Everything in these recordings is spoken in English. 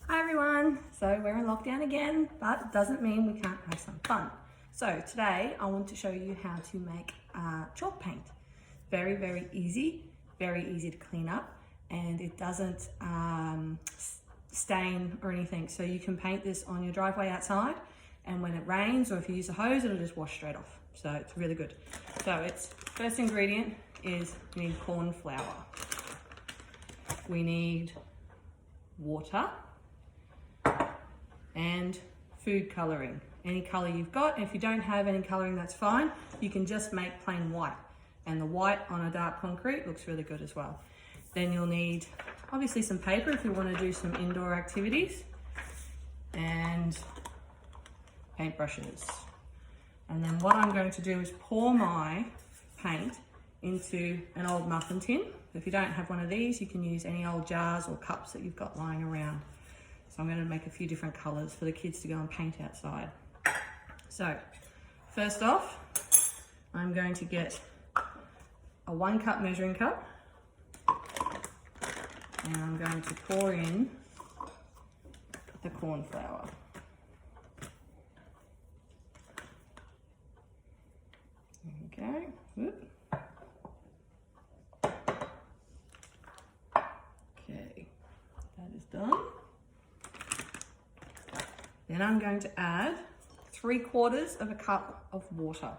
Hi everyone, so we're in lockdown again, but it doesn't mean we can't have some fun. So today I want to show you how to make chalk paint. Very easy, very easy to clean up, and it doesn't stain or anything. So you can paint this on your driveway outside, and when it rains or if you use a hose, it'll just wash straight off. So it's really good. So its first ingredient is we need corn flour. We need water and food colouring, any colour you've got. If you don't have any colouring, that's fine. You can just make plain white, and the white on a dark concrete looks really good as well. Then you'll need obviously some paper if you want to do some indoor activities, and paintbrushes. And then what I'm going to do is pour my paint into an old muffin tin. If you don't have one of these, you can use any old jars or cups that you've got lying around. So I'm going to make a few different colours for the kids to go and paint outside. So first off, I'm going to get a 1 cup measuring cup, and I'm going to pour in the corn flour. Okay. Whoop. Okay, that is done. Then I'm going to add 3/4 of a cup of water.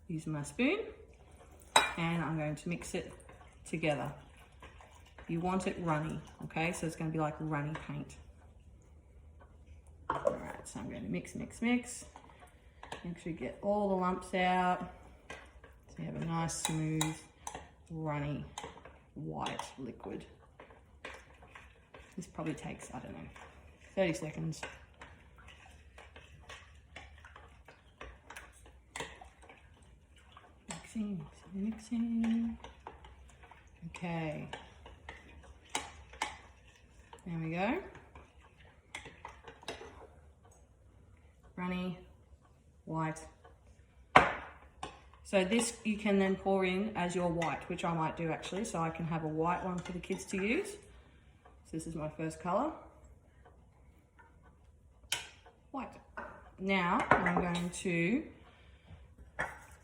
Use my spoon, and I'm going to mix it together. You want it runny, okay? So it's going to be like runny paint. All right, so I'm going to mix. Make sure you get all the lumps out, so you have a nice smooth runny white liquid. This probably takes, I don't know, 30 seconds. Mixing. Okay. There we go. Runny white. So this you can then pour in as your white, which I might do actually, so I can have a white one for the kids to use. So this is my first colour. White. Now I'm going to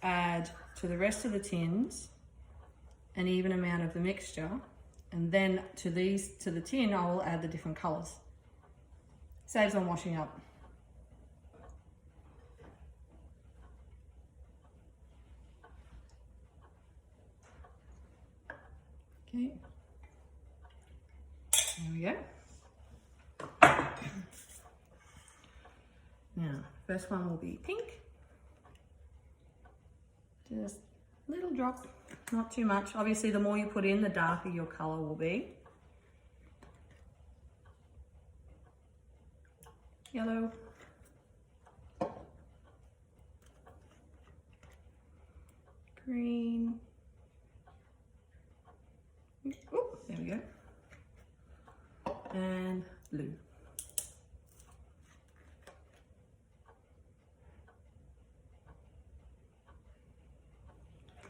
add to the rest of the tins an even amount of the mixture, and then to the tin I will add the different colours. Saves on washing up. Okay, there we go. Now, first one will be pink. Just a little drop, not too much. Obviously, the more you put in, the darker your colour will be. Yellow. Green. Oh, there we go. And blue.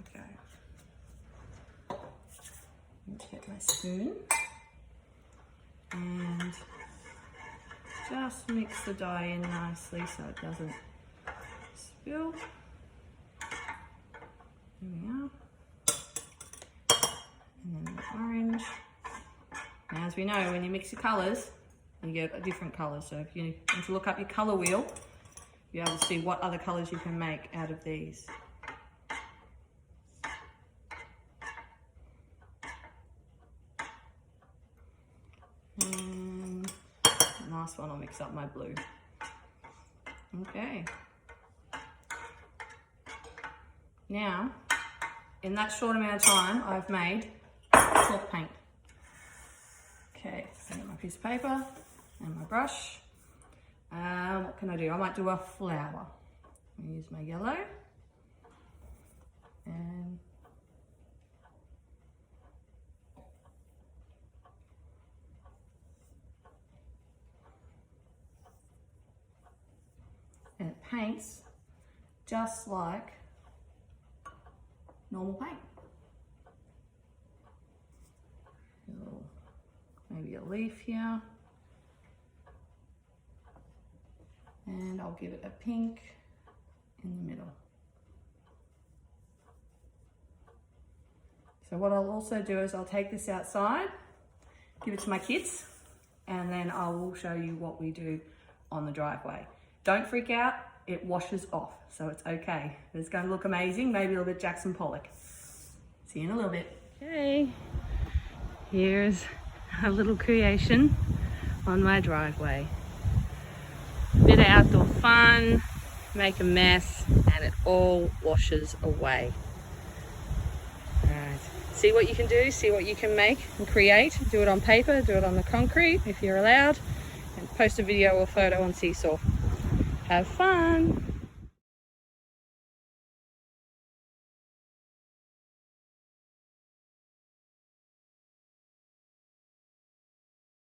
Okay. Let's get my spoon and just mix the dye in nicely so it doesn't spill. There we are. And then the orange. Now, as we know, when you mix your colours, you get a different colour. So if you need to look up your colour wheel, you'll be able to see what other colours you can make out of these. And last one, I'll mix up my blue. Okay. Now, in that short amount of time, I've made chalk paint. Okay, so I got my piece of paper and my brush. What can I do? I might do a flower. I'll use my yellow. And it paints just like normal paint. Maybe a leaf here. And I'll give it a pink in the middle. So what I'll also do is I'll take this outside, give it to my kids, and then I will show you what we do on the driveway. Don't freak out, it washes off, so it's okay. It's going to look amazing, maybe a little bit Jackson Pollock. See you in a little bit. Okay, here's a little creation on my driveway. Bit of outdoor fun, make a mess, and it all washes away. Alright, see what you can do, see what you can make and create. Do it on paper, do it on the concrete if you're allowed, and post a video or photo on Seesaw. Have fun!